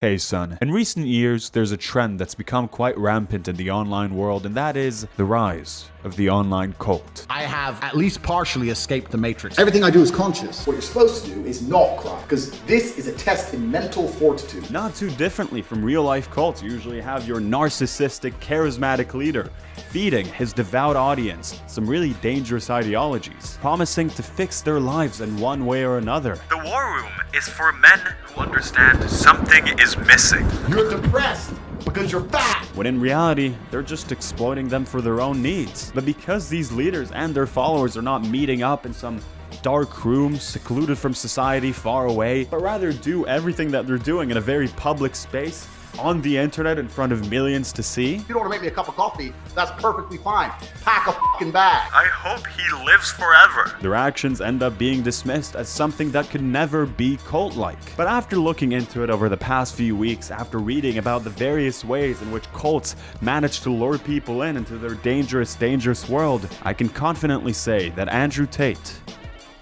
Hey son, in recent years, there's a trend that's become quite rampant in the online world, and that is the rise of the online cult. I have at least partially escaped the Matrix. Everything I do is conscious. What you're supposed to do is not cry, because this is a test in mental fortitude. Not too differently from real-life cults, you usually have your narcissistic, charismatic leader feeding his devout audience some really dangerous ideologies, promising to fix their lives in one way or another. The war room is for men who understand something is missing. You're depressed because you're fat. When in reality, they're just exploiting them for their own needs. But because these leaders and their followers are not meeting up in some dark room, secluded from society, far away, but rather do everything that they're doing in a very public space, on the internet in front of millions to see. If you don't want to make me a cup of coffee, that's perfectly fine. Pack a fucking bag. I hope he lives forever. Their actions end up being dismissed as something that could never be cult-like. But after looking into it over the past few weeks, after reading about the various ways in which cults manage to lure people into their dangerous, dangerous world, I can confidently say that Andrew Tate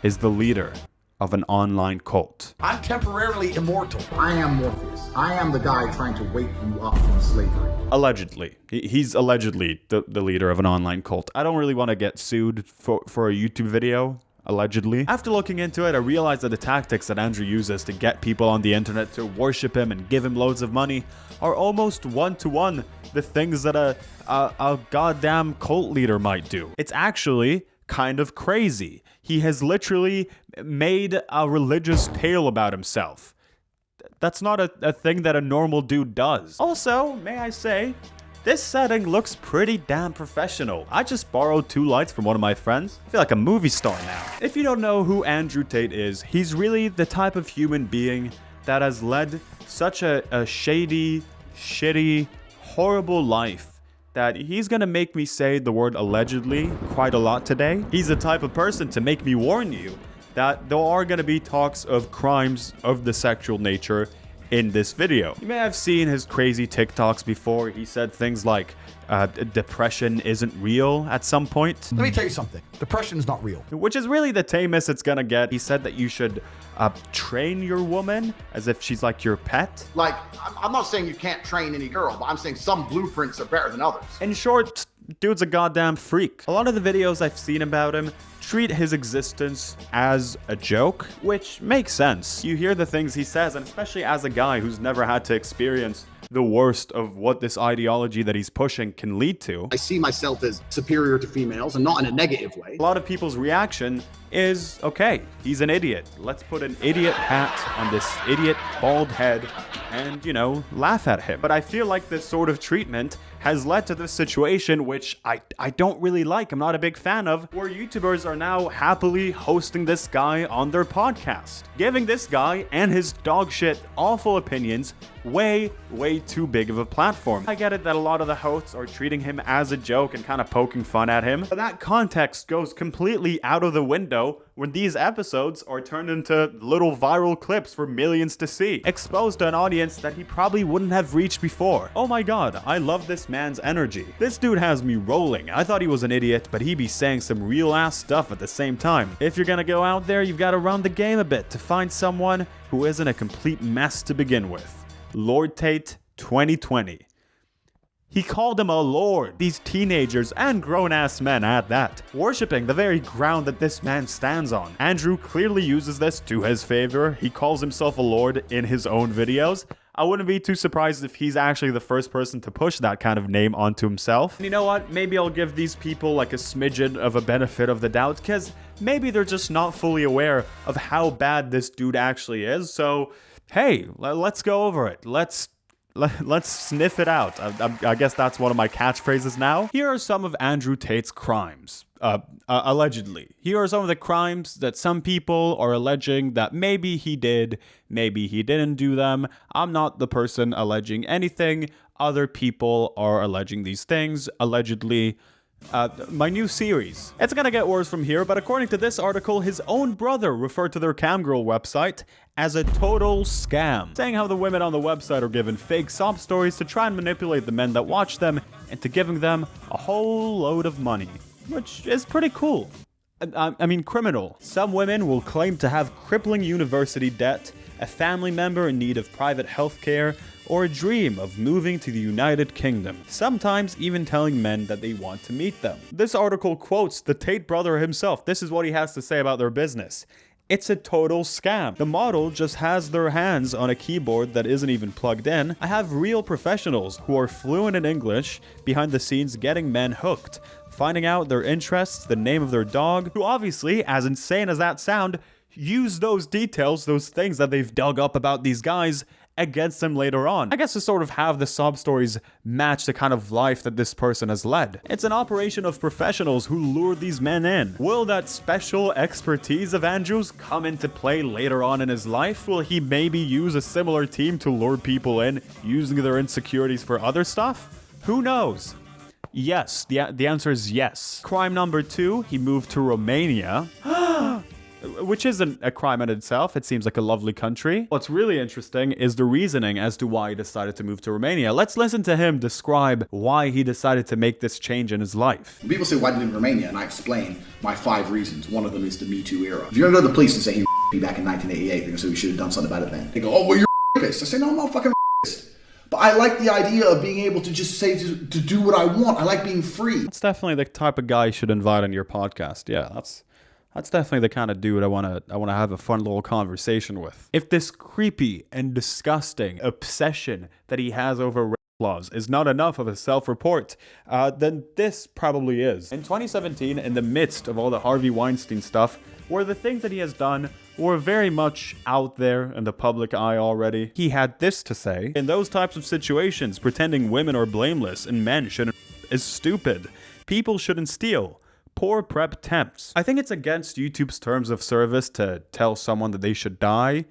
is the leader of an online cult. I'm temporarily immortal. I am Morpheus. I am the guy trying to wake you up from slavery. Allegedly. He's allegedly the leader of an online cult. I don't really want to get sued for a YouTube video. Allegedly. After looking into it, I realized that the tactics that Andrew uses to get people on the internet to worship him and give him loads of money are almost one-to-one the things that a goddamn cult leader might do. It's actually kind of crazy. He has literally made a religious tale about himself. That's not a thing that a normal dude does. Also, may I say, this setting looks pretty damn professional. I just borrowed 2 lights from one of my friends. I feel like a movie star now. If you don't know who Andrew Tate is, he's really the type of human being that has led such a shady, shitty, horrible life that he's gonna make me say the word allegedly quite a lot today. He's the type of person to make me warn you that there are gonna be talks of crimes of the sexual nature in this video. You may have seen his crazy TikToks before. He said things like, depression isn't real at some point. Let me tell you something. Depression is not real. Which is really the tamest it's gonna get. He said that you should train your woman as if she's like your pet. Like, I'm not saying you can't train any girl, but I'm saying some blueprints are better than others. In short, dude's a goddamn freak. A lot of the videos I've seen about him treat his existence as a joke, which makes sense. You hear the things he says, and especially as a guy who's never had to experience the worst of what this ideology that he's pushing can lead to. I see myself as superior to females, and not in a negative way. A lot of people's reaction is, okay, he's an idiot. Let's put an idiot hat on this idiot bald head and, you know, laugh at him. But I feel like this sort of treatment has led to this situation, which I don't really like, I'm not a big fan of, where YouTubers are now happily hosting this guy on their podcast, giving this guy and his dogshit awful opinions way too big of a platform. I get it that a lot of the hosts are treating him as a joke and kind of poking fun at him, but that context goes completely out of the window when these episodes are turned into little viral clips for millions to see, exposed to an audience that he probably wouldn't have reached before. Oh my god, I love this man's energy. This dude has me rolling. I thought he was an idiot, but he be saying some real ass stuff at the same time. If you're gonna go out there, you've gotta run the game a bit to find someone who isn't a complete mess to begin with. Lord Tate 2020. He called him a lord. These teenagers and grown-ass men at that, worshipping the very ground that this man stands on. Andrew clearly uses this to his favor. He calls himself a lord in his own videos. I wouldn't be too surprised if he's actually the first person to push that kind of name onto himself. And you know what? Maybe I'll give these people like a smidgen of a benefit of the doubt, because maybe they're just not fully aware of how bad this dude actually is. So, hey, let's go over it. Let's sniff it out. I guess that's one of my catchphrases now. Here are some of Andrew Tate's crimes. Allegedly. Here are some of the crimes that some people are alleging that maybe he did, maybe he didn't do them. I'm not the person alleging anything. Other people are alleging these things, allegedly. My new series. It's gonna get worse from here, but according to this article, his own brother referred to their camgirl website as a total scam, saying how the women on the website are given fake sob stories to try and manipulate the men that watch them into giving them a whole load of money, which is pretty cool. I mean, criminal. Some women will claim to have crippling university debt a family member in need of private health care, or a dream of moving to the United Kingdom, sometimes even telling men that they want to meet them. This article quotes the Tate brother himself. This is what he has to say about their business. It's a total scam. The model just has their hands on a keyboard that isn't even plugged in. I have real professionals who are fluent in English behind the scenes getting men hooked, finding out their interests, the name of their dog, who obviously, as insane as that sound, use those details, those things that they've dug up about these guys against them later on. I guess to sort of have the sob stories match the kind of life that this person has led. It's an operation of professionals who lure these men in. Will that special expertise of Andrew's come into play later on in his life? Will he maybe use a similar team to lure people in, using their insecurities for other stuff? Who knows? Yes, the answer is yes. Crime number 2, he moved to Romania. Which isn't a crime in itself. It seems like a lovely country. What's really interesting is the reasoning as to why he decided to move to Romania. Let's listen to him describe why he decided to make this change in his life. When people say, why did you live in Romania? And I explain my 5 reasons. One of them is the Me Too era. If you're gonna go to the police and say he me back in 1988, they're gonna say we should have done something about it then. They go, oh, well, you're a rapist. I say, no, I'm not fucking rapist. But I like the idea of being able to just say to do what I want. I like being free. That's definitely the type of guy you should invite on your podcast. Yeah, that's definitely the kind of dude I want to have a fun little conversation with. If this creepy and disgusting obsession that he has over rape laws is not enough of a self-report, then this probably is. In 2017, in the midst of all the Harvey Weinstein stuff, where the things that he has done were very much out there in the public eye already, he had this to say: in those types of situations, pretending women are blameless and men shouldn't is stupid. People shouldn't steal. Poor prep temps. I think it's against YouTube's terms of service to tell someone that they should die.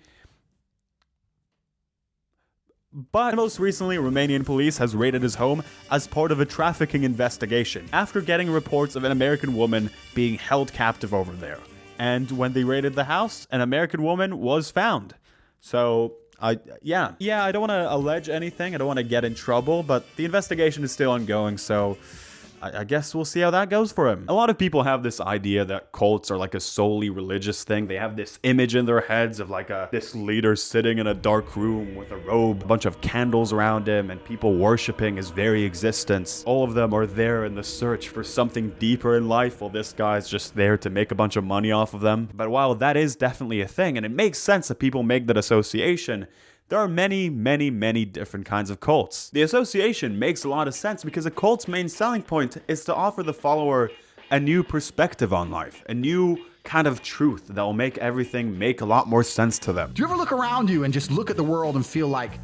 But most recently, Romanian police has raided his home as part of a trafficking investigation after getting reports of an American woman being held captive over there. And when they raided the house, an American woman was found. So, I don't want to allege anything. I don't want to get in trouble, but the investigation is still ongoing, so I guess we'll see how that goes for him. A lot of people have this idea that cults are like a solely religious thing. They have this image in their heads of like this leader sitting in a dark room with a robe, a bunch of candles around him, and people worshiping his very existence. All of them are there in the search for something deeper in life, while this guy's just there to make a bunch of money off of them. But while that is definitely a thing, and it makes sense that people make that association, there are many, many, many different kinds of cults. The association makes a lot of sense because a cult's main selling point is to offer the follower a new perspective on life, a new kind of truth that will make everything make a lot more sense to them. Do you ever look around you and just look at the world and feel like,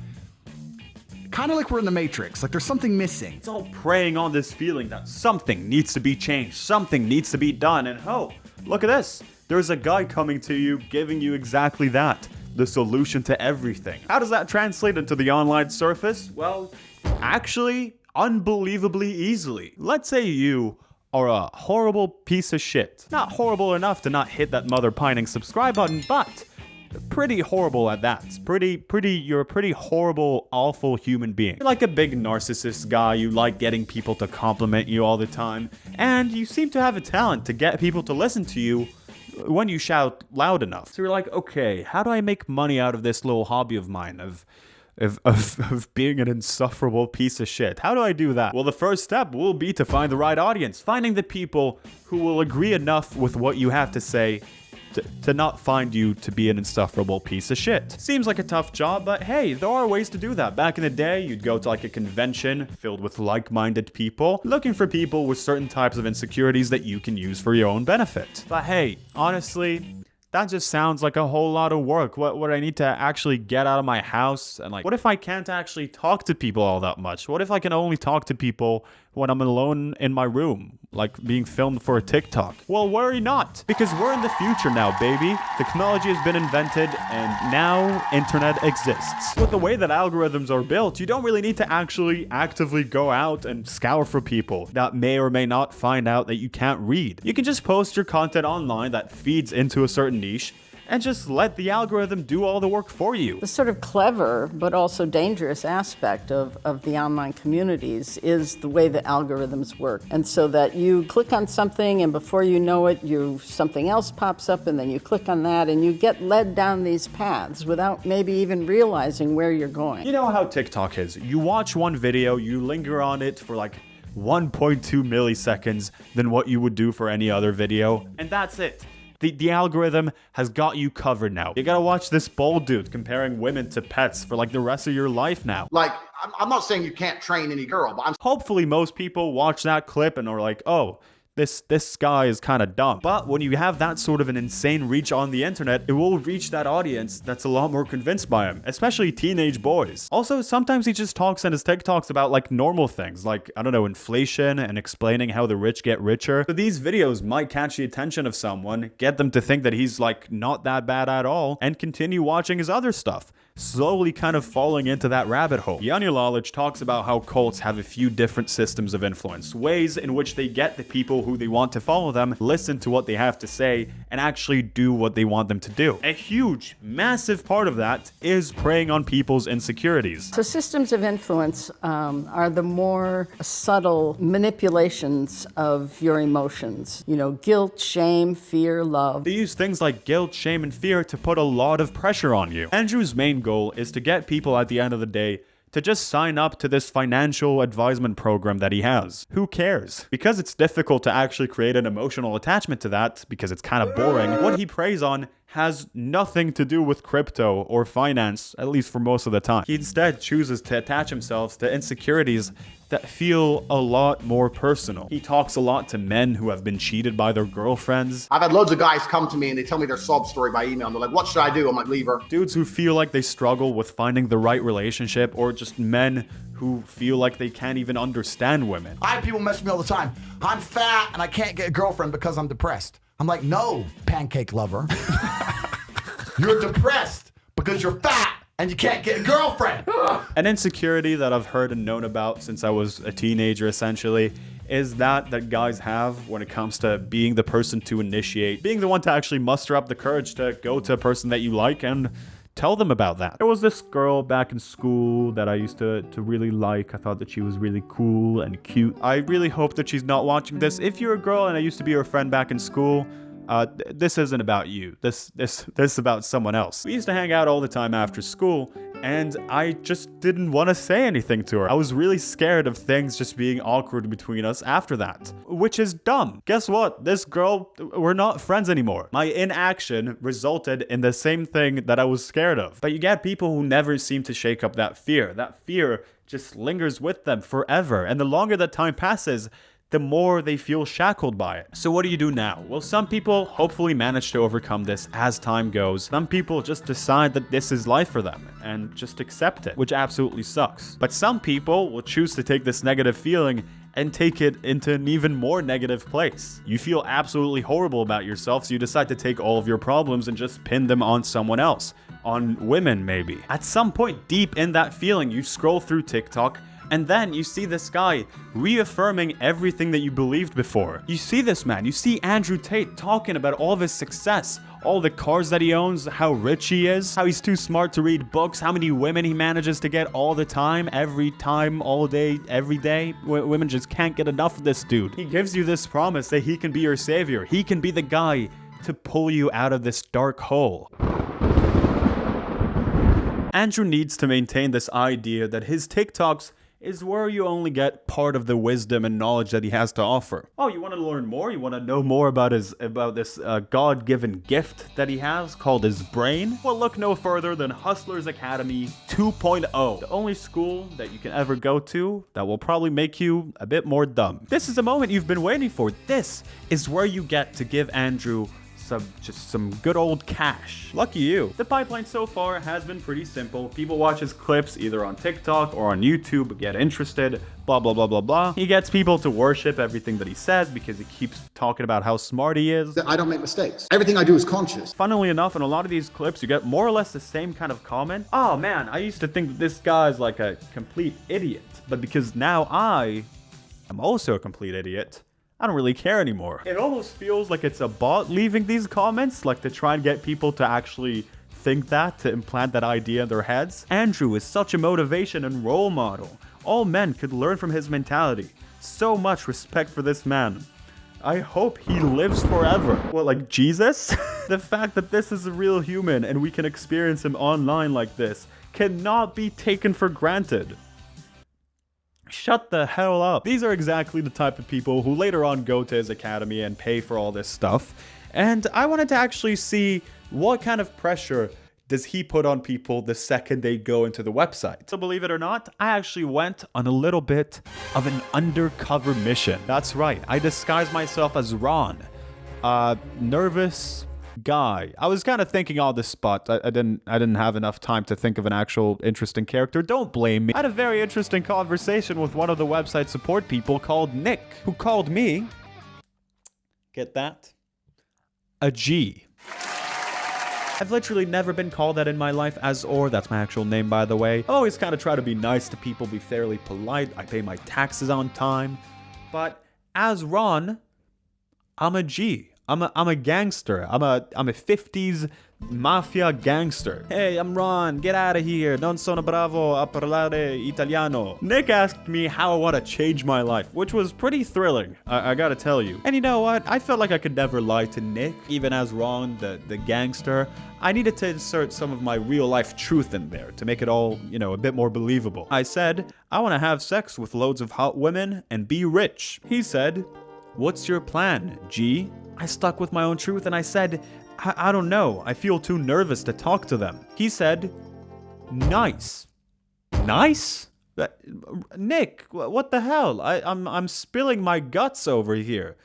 kind of like we're in the Matrix, like there's something missing? It's all preying on this feeling that something needs to be changed, something needs to be done, and oh, look at this. There's a guy coming to you, giving you exactly that. The solution to everything. How does that translate into the online surface? Well, actually, unbelievably easily. Let's say you are a horrible piece of shit. Not horrible enough to not hit that mother pining subscribe button, but pretty horrible at that. You're a pretty horrible, awful human being. You're like a big narcissist guy. You like getting people to compliment you all the time. And you seem to have a talent to get people to listen to you when you shout loud enough. So you're like, okay, how do I make money out of this little hobby of mine of being an insufferable piece of shit? How do I do that? Well, the first step will be to find the right audience, finding the people who will agree enough with what you have to say to not find you to be an insufferable piece of shit. Seems like a tough job, but hey, there are ways to do that. Back in the day, you'd go to like a convention filled with like-minded people, looking for people with certain types of insecurities that you can use for your own benefit. But hey, honestly, that just sounds like a whole lot of work. What would I need to actually get out of my house? And like, what if I can't actually talk to people all that much? What if I can only talk to people when I'm alone in my room, like being filmed for a TikTok? Well, worry not, because we're in the future now, baby. Technology has been invented, and now internet exists. With the way that algorithms are built, you don't really need to actually actively go out and scour for people that may or may not find out that you can't read. You can just post your content online that feeds into a certain niche, and just let the algorithm do all the work for you. The sort of clever but also dangerous aspect of the online communities is the way the algorithms work. And so that you click on something and before you know it, something else pops up and then you click on that and you get led down these paths without maybe even realizing where you're going. You know how TikTok is. You watch one video, you linger on it for like 1.2 milliseconds than what you would do for any other video, and that's it. The algorithm has got you covered now. You gotta watch this bald dude comparing women to pets for like the rest of your life now. Like, I'm not saying you can't train any girl, but Hopefully most people watch that clip and are like, oh, this guy is kind of dumb. But when you have that sort of an insane reach on the internet, it will reach that audience that's a lot more convinced by him, especially teenage boys. Also, sometimes he just talks in his TikToks about like normal things, like, I don't know, inflation and explaining how the rich get richer. So these videos might catch the attention of someone, get them to think that he's like not that bad at all, and continue watching his other stuff, slowly kind of falling into that rabbit hole. Yanni Lalich talks about how cults have a few different systems of influence, ways in which they get the people who they want to follow them, listen to what they have to say, and actually do what they want them to do. A huge, massive part of that is preying on people's insecurities. So systems of influence are the more subtle manipulations of your emotions. You know, guilt, shame, fear, love. They use things like guilt, shame, and fear to put a lot of pressure on you. Andrew's main goal is to get people at the end of the day to just sign up to this financial advisement program that he has. Who cares? Because it's difficult to actually create an emotional attachment to that, because it's kind of boring, what he preys on has nothing to do with crypto or finance, at least for most of the time. He instead chooses to attach himself to insecurities that feel a lot more personal. He talks a lot to men who have been cheated by their girlfriends. I've had loads of guys come to me and they tell me their sob story by email. And they're like, what should I do? I'm like, leave her. Dudes who feel like they struggle with finding the right relationship, or just men who feel like they can't even understand women. I have people message me all the time. I'm fat and I can't get a girlfriend because I'm depressed. I'm like, no, pancake lover. You're depressed because you're fat and you can't get a girlfriend. An insecurity that I've heard and known about since I was a teenager, essentially, is that guys have when it comes to being the person to initiate, being the one to actually muster up the courage to go to a person that you like and tell them about that. There was this girl back in school that I used to really like. I thought that she was really cool and cute. I really hope that she's not watching this. If you're a girl and I used to be your friend back in school, this isn't about you. This is about someone else. We used to hang out all the time after school, and I just didn't want to say anything to her. I was really scared of things just being awkward between us after that, which is dumb. Guess what? This girl, we're not friends anymore. My inaction resulted in the same thing that I was scared of. But you get people who never seem to shake up that fear. That fear just lingers with them forever, and the longer that time passes, the more they feel shackled by it. So what do you do now? Well, some people hopefully manage to overcome this as time goes. Some people just decide that this is life for them and just accept it, which absolutely sucks. But some people will choose to take this negative feeling and take it into an even more negative place. You feel absolutely horrible about yourself, so you decide to take all of your problems and just pin them on someone else, on women maybe. At some point deep in that feeling, you scroll through TikTok, and then you see this guy reaffirming everything that you believed before. You see this man, you see Andrew Tate talking about all of his success, all the cars that he owns, how rich he is, how he's too smart to read books, how many women he manages to get all the time, every time, all day, every day. Women just can't get enough of this dude. He gives you this promise that he can be your savior. He can be the guy to pull you out of this dark hole. Andrew needs to maintain this idea that his TikToks is where you only get part of the wisdom and knowledge that he has to offer. Oh, you want to learn more? You want to know more about this God-given gift that he has called his brain? Well, look no further than Hustlers Academy 2.0, the only school that you can ever go to that will probably make you a bit more dumb. This is the moment you've been waiting for. This is where you get to give Andrew some good old cash. Lucky you. The pipeline so far has been pretty simple. People watch his clips either on TikTok or on YouTube, get interested, blah, blah, blah, blah, blah. He gets people to worship everything that he says because he keeps talking about how smart he is. I don't make mistakes. Everything I do is conscious. Funnily enough, in a lot of these clips, you get more or less the same kind of comment. Oh man, I used to think that this guy's like a complete idiot, but because now I am also a complete idiot, I don't really care anymore. It almost feels like it's a bot leaving these comments, like to try and get people to actually think that, to implant that idea in their heads. Andrew is such a motivation and role model. All men could learn from his mentality. So much respect for this man. I hope he lives forever. What, like Jesus? The fact that this is a real human and we can experience him online like this cannot be taken for granted. Shut the hell up. These are exactly the type of people who later on go to his academy and pay for all this stuff. And I wanted to actually see what kind of pressure does he put on people the second they go into the website. So believe it or not, I actually went on a little bit of an undercover mission. That's right, I disguised myself as Ron, a nervous guy. I was kind of thinking on the spot. I didn't have enough time to think of an actual interesting character. Don't blame me. I had a very interesting conversation with one of the website support people called Nick, who called me, get that? A G. I've literally never been called that in my life. As Or, that's my actual name, by the way. I always kind of try to be nice to people, be fairly polite. I pay my taxes on time. But as Ron, I'm a G. I'm a gangster. I'm a 50s mafia gangster. Hey, I'm Ron. Get out of here. Non sono bravo a parlare italiano. Nick asked me how I want to change my life, which was pretty thrilling, I gotta tell you. And you know what? I felt like I could never lie to Nick, even as Ron, the gangster. I needed to insert some of my real life truth in there to make it all, a bit more believable. I said, I want to have sex with loads of hot women and be rich. He said, what's your plan, G? I stuck with my own truth and I said, I don't know. I feel too nervous to talk to them. He said, nice. Nice? Nick, what the hell? I'm spilling my guts over here.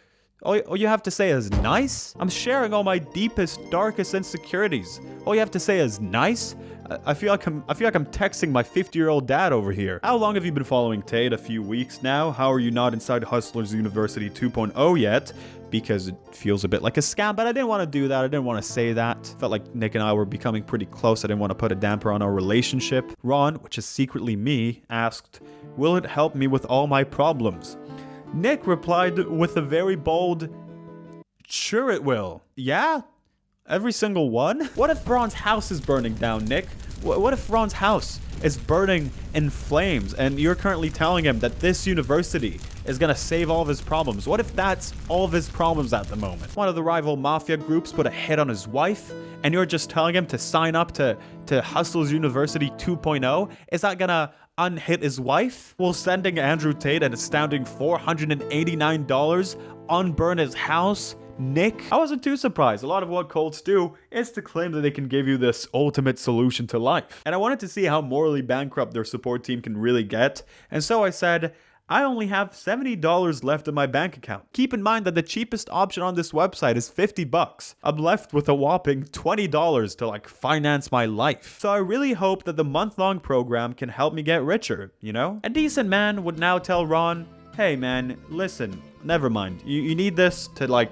All you have to say is nice? I'm sharing all my deepest, darkest insecurities. All you have to say is nice? I feel like I'm texting my 50-year-old dad over here. How long have you been following Tate? A few weeks now? How are you not inside Hustlers University 2.0 yet? Because it feels a bit like a scam, but I didn't want to do that. I didn't want to say that. Felt like Nick and I were becoming pretty close. I didn't want to put a damper on our relationship. Ron, which is secretly me, asked, will it help me with all my problems? Nick replied with a very bold, sure it will. Yeah? Every single one? What if Ron's house is burning down, Nick? What if Ron's house is burning in flames and you're currently telling him that this university is gonna save all of his problems? What if that's all of his problems at the moment? One of the rival mafia groups put a hit on his wife and you're just telling him to sign up to Hustlers University 2.0? Is that gonna unhit his wife? Will sending Andrew Tate an astounding $489 unburn his house? Nick? I wasn't too surprised. A lot of what cults do is to claim that they can give you this ultimate solution to life. And I wanted to see how morally bankrupt their support team can really get. And so I said, I only have $70 left in my bank account. Keep in mind that the cheapest option on this website is $50. I'm left with a whopping $20 to finance my life. So I really hope that the month-long program can help me get richer, A decent man would now tell Ron, hey man, listen, never mind. You need this to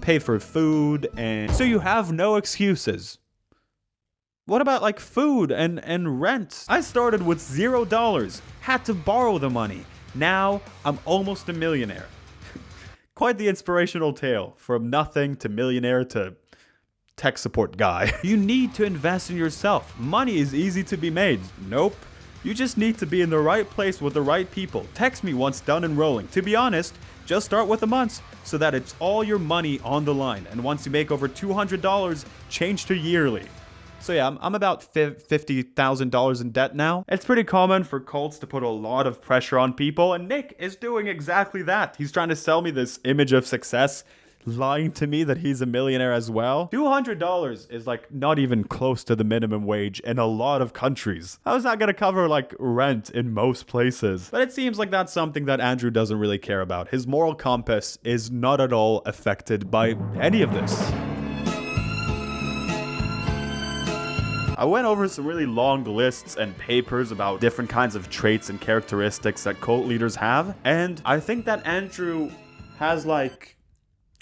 pay for food, and so you have no excuses. What about food and rent? I started with $0, had to borrow the money. Now I'm almost a millionaire. Quite the inspirational tale, from nothing to millionaire to tech support guy. You need to invest in yourself. Money is easy to be made. Nope. You just need to be in the right place with the right people. Text me once done enrolling. To be honest, just start with a month so that it's all your money on the line. And once you make over $200, change to yearly. So yeah, I'm about $50,000 in debt now. It's pretty common for cults to put a lot of pressure on people, and Nick is doing exactly that. He's trying to sell me this image of success, lying to me that he's a millionaire as well. $200 is not even close to the minimum wage in a lot of countries. How is that gonna cover rent in most places? But it seems like that's something that Andrew doesn't really care about. His moral compass is not at all affected by any of this. I went over some really long lists and papers about different kinds of traits and characteristics that cult leaders have, and I think that Andrew has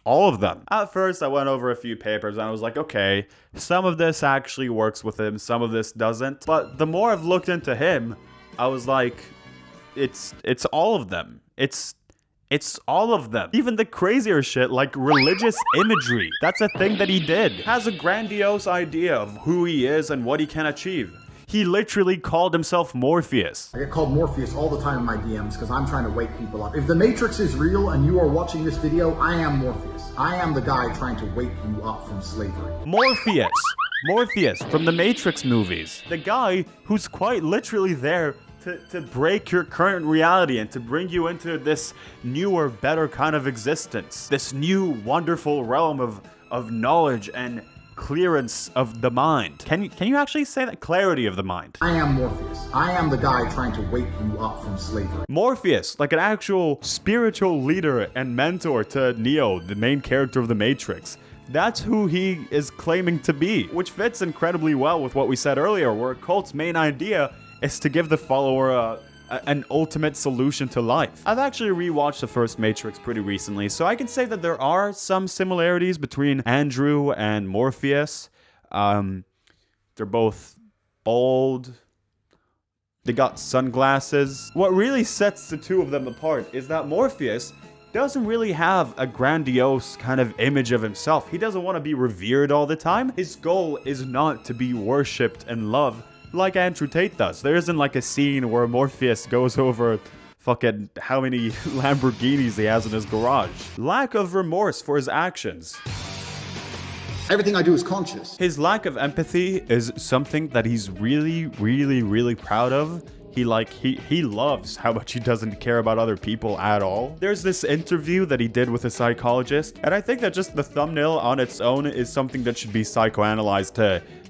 all of them. At first, I went over a few papers and I was like, okay, some of this actually works with him, some of this doesn't. But the more I've looked into him, I was like, it's all of them. It's It's all of them. Even the crazier shit like religious imagery. That's a thing that he did. Has a grandiose idea of who he is and what he can achieve. He literally called himself Morpheus. I get called Morpheus all the time in my DMs because I'm trying to wake people up. If the Matrix is real and you are watching this video, I am Morpheus. I am the guy trying to wake you up from slavery. Morpheus from the Matrix movies. The guy who's quite literally there to break your current reality and to bring you into this newer, better kind of existence. This new, wonderful realm of knowledge and clearance of the mind. Can you actually say that? Clarity of the mind. I am Morpheus. I am the guy trying to wake you up from slavery. Morpheus, like an actual spiritual leader and mentor to Neo, the main character of the Matrix. That's who he is claiming to be, which fits incredibly well with what we said earlier, where a cult's main idea is to give the follower an ultimate solution to life. I've actually rewatched the first Matrix pretty recently, so I can say that there are some similarities between Andrew and Morpheus. They're both bald. They got sunglasses. What really sets the two of them apart is that Morpheus doesn't really have a grandiose kind of image of himself. He doesn't want to be revered all the time. His goal is not to be worshipped and loved like Andrew Tate does. There isn't like a scene where Morpheus goes over fucking how many Lamborghinis he has in his garage. Lack of remorse for his actions. Everything I do is conscious. His lack of empathy is something that he's really, really, really proud of. He loves how much he doesn't care about other people at all. There's this interview that he did with a psychologist, and I think that just the thumbnail on its own is something that should be psychoanalyzed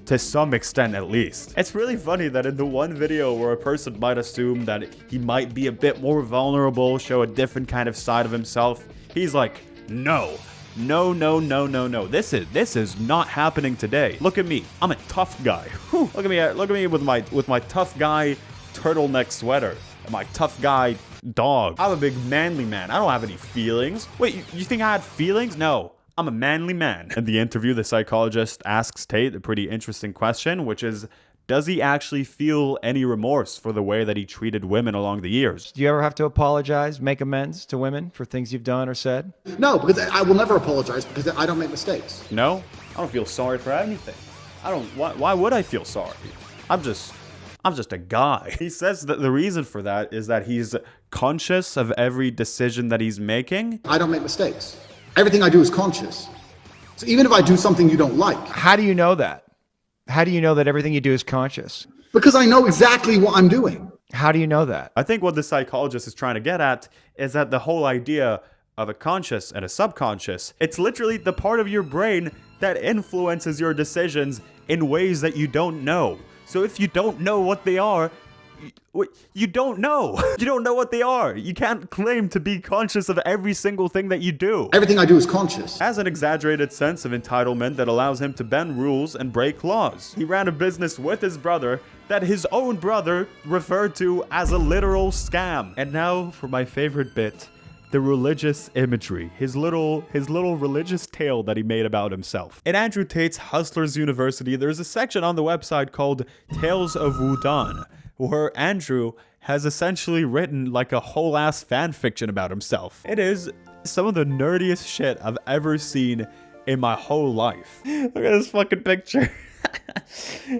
to some extent at least. It's really funny that in the one video where a person might assume that he might be a bit more vulnerable, show a different kind of side of himself, he's like, no. This is not happening today. Look at me. I'm a tough guy. Whew. Look at me with my tough guy turtleneck sweater and my tough guy dog. I'm a big manly man. I don't have any feelings. Wait, you think I had feelings? No. I'm a manly man. In the interview, the psychologist asks Tate a pretty interesting question, which is, does he actually feel any remorse for the way that he treated women along the years? Do you ever have to apologize, make amends to women for things you've done or said? No, because I will never apologize because I don't make mistakes. No, I don't feel sorry for anything. Why would I feel sorry? I'm just a guy. He says that the reason for that is that he's conscious of every decision that he's making. I don't make mistakes. Everything I do is conscious. So even if I do something you don't like. How do you know that? How do you know that everything you do is conscious? Because I know exactly what I'm doing. How do you know that? I think what the psychologist is trying to get at is that the whole idea of a conscious and a subconscious, it's literally the part of your brain that influences your decisions in ways that you don't know. So if you don't know what they are, you don't know. You don't know what they are. You can't claim to be conscious of every single thing that you do. Everything I do is conscious. Has an exaggerated sense of entitlement that allows him to bend rules and break laws. He ran a business with his brother that his own brother referred to as a literal scam. And now for my favorite bit, the religious imagery, his little religious tale that he made about himself. In Andrew Tate's Hustlers University, there's a section on the website called Tales of Wudan, where Andrew has essentially written like a whole ass fan fiction about himself. It is some of the nerdiest shit I've ever seen in my whole life. Look at this fucking picture.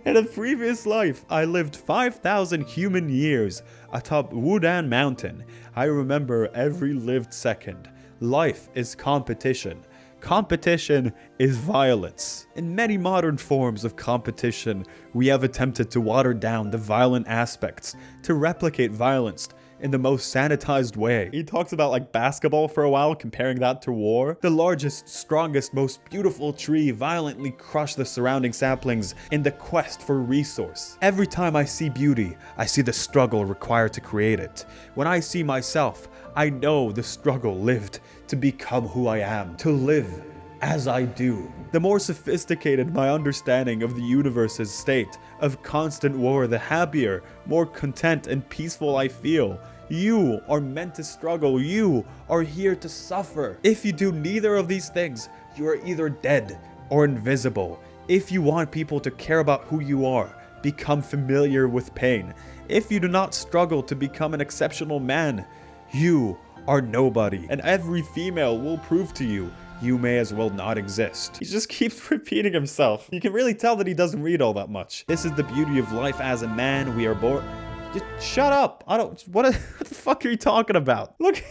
In a previous life, I lived 5,000 human years atop Wudan Mountain. I remember every lived second. Life is competition. Competition is violence. In many modern forms of competition, we have attempted to water down the violent aspects, to replicate violence in the most sanitized way. He talks about like basketball for a while, comparing that to war. The largest, strongest, most beautiful tree violently crushed the surrounding saplings in the quest for resource. Every time I see beauty, I see the struggle required to create it. When I see myself, I know the struggle lived to become who I am, to live as I do. The more sophisticated my understanding of the universe's state of constant war, the happier, more content and peaceful I feel. You are meant to struggle. You are here to suffer. If you do neither of these things, you are either dead or invisible. If you want people to care about who you are, become familiar with pain. If you do not struggle to become an exceptional man, you are nobody, and every female will prove to you you may as well not exist. He just keeps repeating himself. You can really tell that he doesn't read all that much. This is the beauty of life as a man. We are born. Just shut up. What the fuck are you talking about? Look.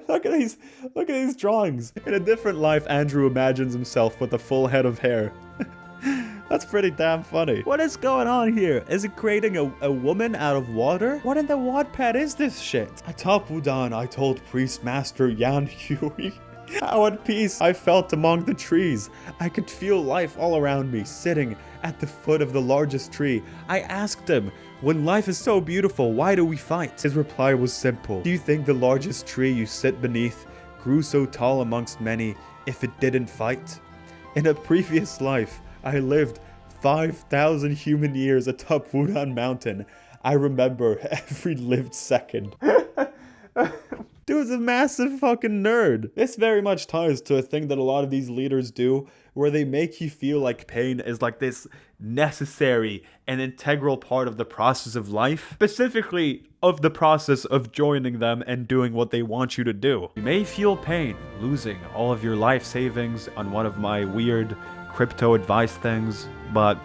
Look at these drawings. In a different life, Andrew imagines himself with a full head of hair. That's pretty damn funny. What is going on here? Is it creating a woman out of water? What in the Wattpad is this shit? Atop Wudan, I told Priest Master Yan Hui how at peace I felt among the trees. I could feel life all around me, sitting at the foot of the largest tree. I asked him, when life is so beautiful, why do we fight? His reply was simple. Do you think the largest tree you sit beneath grew so tall amongst many if it didn't fight? In a previous life, I lived 5,000 human years atop Wudan Mountain. I remember every lived second. Dude's a massive fucking nerd. This very much ties to a thing that a lot of these leaders do, where they make you feel like pain is like this necessary and integral part of the process of life, specifically of the process of joining them and doing what they want you to do. You may feel pain losing all of your life savings on one of my weird crypto advice things, but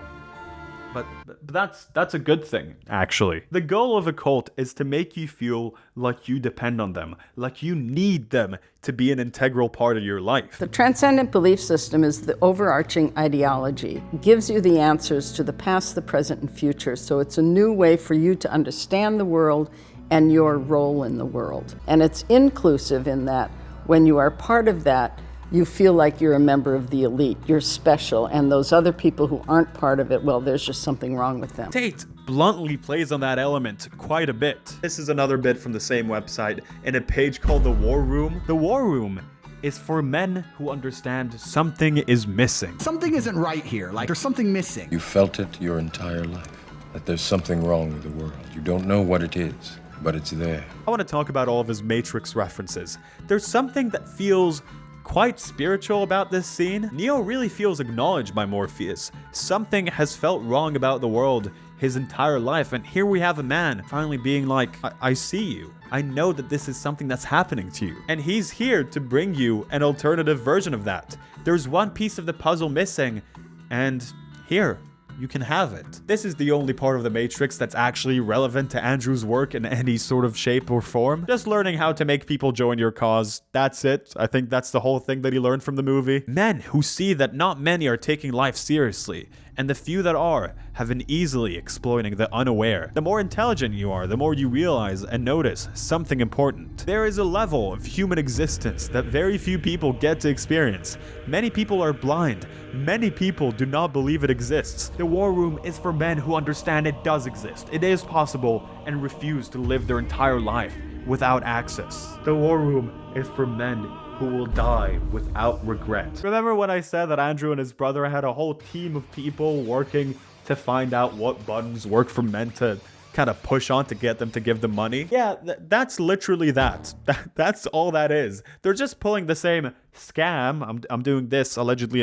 that's a good thing, actually. The goal of a cult is to make you feel like you depend on them, like you need them to be an integral part of your life. The transcendent belief system is the overarching ideology. It gives you the answers to the past, the present, and future. So it's a new way for you to understand the world and your role in the world. And it's inclusive in that when you are part of that, you feel like you're a member of the elite, you're special, and those other people who aren't part of it, well, there's just something wrong with them. Tate bluntly plays on that element quite a bit. This is another bit from the same website in a page called The War Room. The War Room is for men who understand something is missing. Something isn't right here, like there's something missing. You felt it your entire life, that there's something wrong with the world. You don't know what it is, but it's there. I want to talk about all of his Matrix references. There's something that feels quite spiritual about this scene. Neo really feels acknowledged by Morpheus. Something has felt wrong about the world his entire life, and here we have a man finally being like, I see you. I know that this is something that's happening to you. And he's here to bring you an alternative version of that. There's one piece of the puzzle missing, and here, you can have it. This is the only part of the Matrix that's actually relevant to Andrew's work in any sort of shape or form. Just learning how to make people join your cause. That's it. I think that's the whole thing that he learned from the movie. Men who see that not many are taking life seriously, and the few that are have been easily exploiting the unaware. The more intelligent you are, the more you realize and notice something important. There is a level of human existence that very few people get to experience. Many people are blind. Many people do not believe it exists. The War Room is for men who understand it does exist. It is possible and refuse to live their entire life without access. The War Room is for men who will die without regret. Remember when I said that Andrew and his brother had a whole team of people working to find out what buttons work for men to kind of push on to get them to give them money? Yeah, that's literally that. That's all that is. They're just pulling the same scam, I'm doing this allegedly,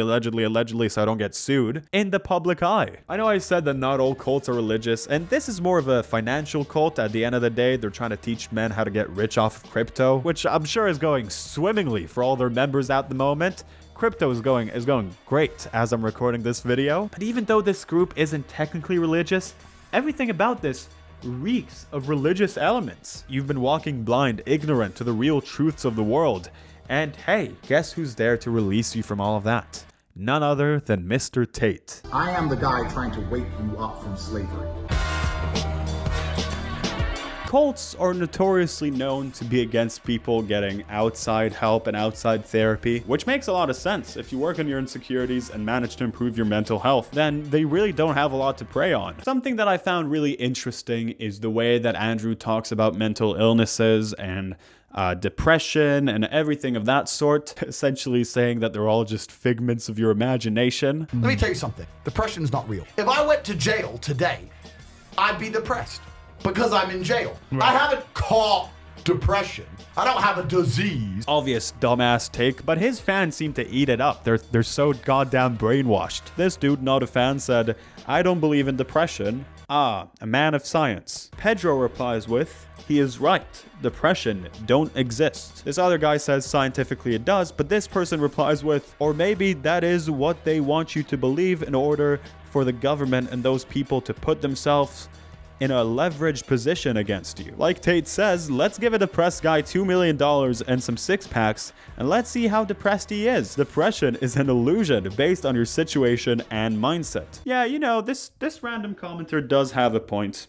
so I don't get sued, in the public eye. I know I said that not all cults are religious, and this is more of a financial cult. At the end of the day, they're trying to teach men how to get rich off of crypto, which I'm sure is going swimmingly for all their members at the moment. Crypto is going great as I'm recording this video. But even though this group isn't technically religious, everything about this reeks of religious elements. You've been walking blind, ignorant to the real truths of the world. And hey, guess who's there to release you from all of that? None other than Mr. Tate. I am the guy trying to wake you up from slavery. Cults are notoriously known to be against people getting outside help and outside therapy, which makes a lot of sense. If you work on your insecurities and manage to improve your mental health, then they really don't have a lot to prey on. Something that I found really interesting is the way that Andrew talks about mental illnesses and depression and everything of that sort, essentially saying that they're all just figments of your imagination. Let me tell you something. Depression's not real. If I went to jail today, I'd be depressed because I'm in jail. Right. I haven't caught depression. I don't have a disease. Obvious dumbass take, but his fans seem to eat it up. They're so goddamn brainwashed. This dude, not a fan, said, I don't believe in depression. Ah, a man of science. Pedro replies with, he is right. Depression don't exist. This other guy says scientifically it does, but this person replies with, or maybe that is what they want you to believe in order for the government and those people to put themselves in a leveraged position against you. Like Tate says, let's give a depressed guy $2 million and some six-packs, and let's see how depressed he is. Depression is an illusion based on your situation and mindset. Yeah, you know, this random commenter does have a point.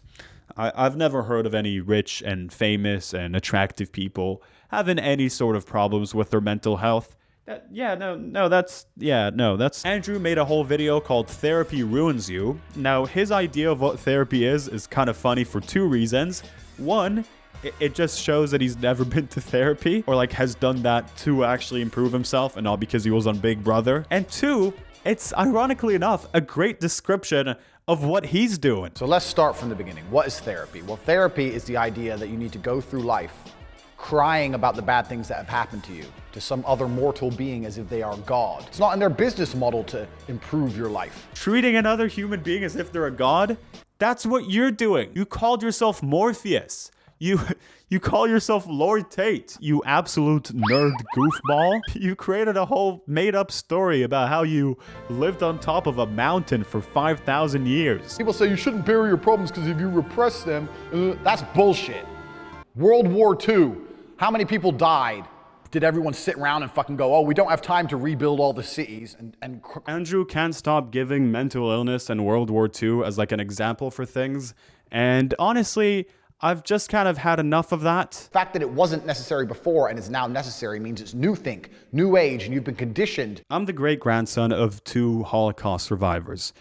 I've never heard of any rich and famous and attractive people having any sort of problems with their mental health. That's Andrew made a whole video called Therapy Ruins You. Now, his idea of what therapy is kind of funny for two reasons. One, it just shows that he's never been to therapy or like has done that to actually improve himself and not because he was on Big Brother. And two, it's ironically enough a great description of what he's doing. So let's start from the beginning. What is therapy? Well, therapy is the idea that you need to go through life crying about the bad things that have happened to you, to some other mortal being as if they are God. It's not in their business model to improve your life. Treating another human being as if they're a god? That's what you're doing. You called yourself Morpheus. You call yourself Lord Tate, you absolute nerd goofball. You created a whole made-up story about how you lived on top of a mountain for 5,000 years. People say you shouldn't bury your problems because if you repress them, that's bullshit. World War II, how many people died? Did everyone sit around and fucking go, oh, we don't have time to rebuild all the cities? Andrew can't stop giving mental illness and World War II as like an example for things. And honestly, I've just kind of had enough of that. The fact that it wasn't necessary before and is now necessary means it's new think, new age, and you've been conditioned. I'm the great-grandson of two Holocaust survivors.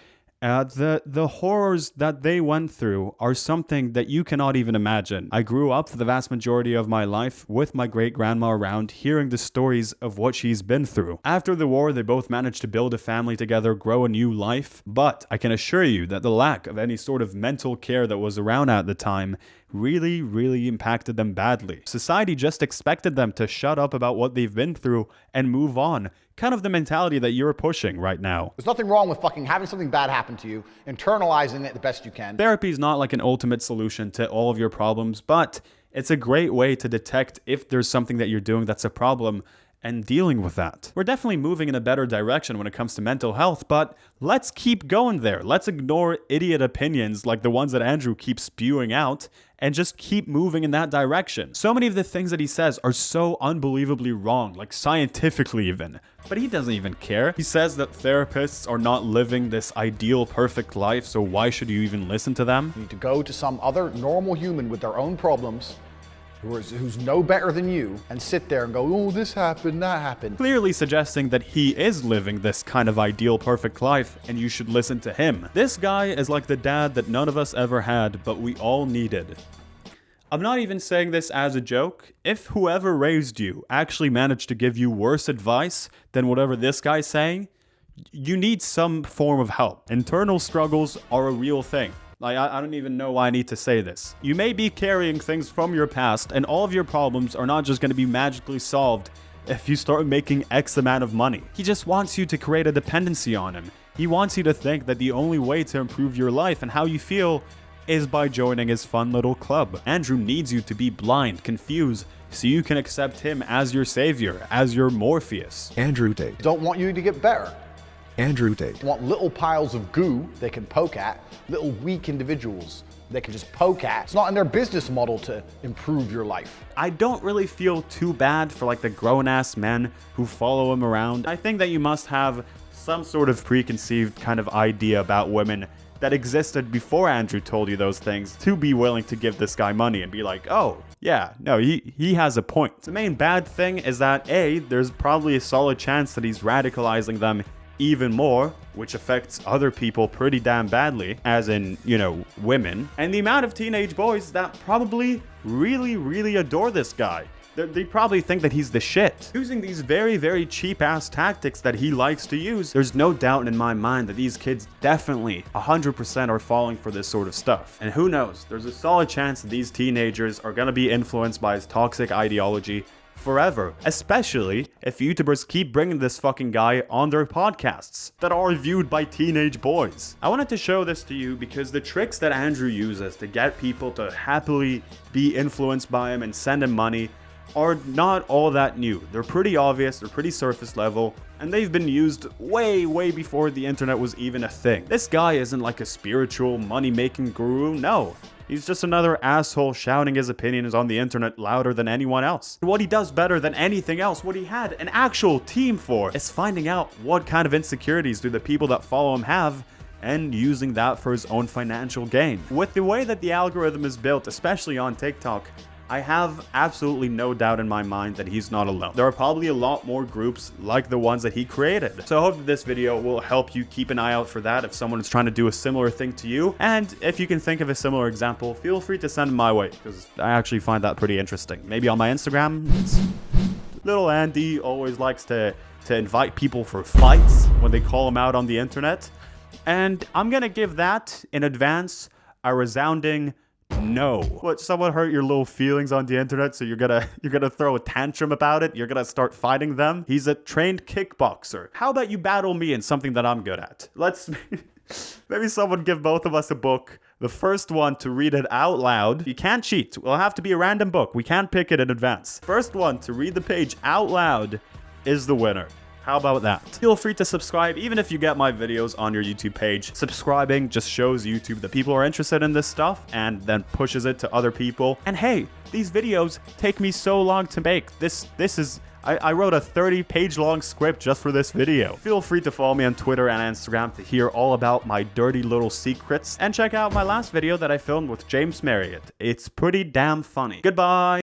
The horrors that they went through are something that you cannot even imagine. I grew up for the vast majority of my life with my great-grandma around, hearing the stories of what she's been through. After the war, they both managed to build a family together, grow a new life, but I can assure you that the lack of any sort of mental care that was around at the time really impacted them badly. Society just expected them to shut up about what they've been through and move on. Kind of the mentality that you're pushing right now. There's nothing wrong with fucking having something bad happen to you, internalizing it the best you can. Therapy is not like an ultimate solution to all of your problems, but it's a great way to detect if there's something that you're doing that's a problem and dealing with that. We're definitely moving in a better direction when it comes to mental health, but let's keep going there. Let's ignore idiot opinions like the ones that Andrew keeps spewing out and just keep moving in that direction. So many of the things that he says are so unbelievably wrong, like scientifically even. But he doesn't even care. He says that therapists are not living this ideal, perfect life, so why should you even listen to them? You need to go to some other normal human with their own problems, who's no better than you, and sit there and go, oh, this happened, that happened. Clearly suggesting that he is living this kind of ideal, perfect life, and you should listen to him. This guy is like the dad that none of us ever had, but we all needed. I'm not even saying this as a joke. If whoever raised you actually managed to give you worse advice than whatever this guy's saying, you need some form of help. Internal struggles are a real thing. Like, I don't even know why I need to say this. You may be carrying things from your past, and all of your problems are not just going to be magically solved if you start making X amount of money. He just wants you to create a dependency on him. He wants you to think that the only way to improve your life and how you feel is by joining his fun little club. Andrew needs you to be blind, confused, so you can accept him as your savior, as your Morpheus. Andrew Tate. Don't want you to get better. Andrew Tate. Want little piles of goo they can poke at, little weak individuals they can just poke at. It's not in their business model to improve your life. I don't really feel too bad for like the grown-ass men who follow him around. I think that you must have some sort of preconceived kind of idea about women that existed before Andrew told you those things to be willing to give this guy money and be like, oh, yeah, no, he has a point. The main bad thing is that A, there's probably a solid chance that he's radicalizing them even more, which affects other people pretty damn badly, as in, you know, women. And the amount of teenage boys that probably really adore this guy. They probably think that he's the shit. Using these very cheap-ass tactics that he likes to use, there's no doubt in my mind that these kids definitely 100% are falling for this sort of stuff. And who knows, there's a solid chance that these teenagers are gonna be influenced by his toxic ideology forever, especially if YouTubers keep bringing this fucking guy on their podcasts that are viewed by teenage boys. I wanted to show this to you because the tricks that Andrew uses to get people to happily be influenced by him and send him money are not all that new. They're pretty obvious, they're pretty surface level, and they've been used way before the internet was even a thing. This guy isn't like a spiritual money-making guru, no. He's just another asshole shouting his opinions on the internet louder than anyone else. What he does better than anything else, what he had an actual team for, is finding out what kind of insecurities do the people that follow him have and using that for his own financial gain. With the way that the algorithm is built, especially on TikTok, I have absolutely no doubt in my mind that he's not alone. There are probably a lot more groups like the ones that he created. So I hope that this video will help you keep an eye out for that if someone is trying to do a similar thing to you. And if you can think of a similar example, feel free to send it my way, because I actually find that pretty interesting. Maybe on my Instagram, little Andy always likes to invite people for fights when they call him out on the internet. And I'm gonna give that in advance a resounding no. What, someone hurt your little feelings on the internet, so you're gonna throw a tantrum about it? You're gonna start fighting them? He's a trained kickboxer. How about you battle me in something that I'm good at? Let's maybe someone give both of us a book. The first one to read it out loud. You can't cheat. It'll have to be a random book. We can't pick it in advance. First one to read the page out loud is the winner. How about that? Feel free to subscribe even if you get my videos on your YouTube page. Subscribing just shows YouTube that people are interested in this stuff and then pushes it to other people. And hey, these videos take me so long to make. This is... I wrote a 30-page long script just for this video. Feel free to follow me on Twitter and Instagram to hear all about my dirty little secrets. And check out my last video that I filmed with James Marriott. It's pretty damn funny. Goodbye!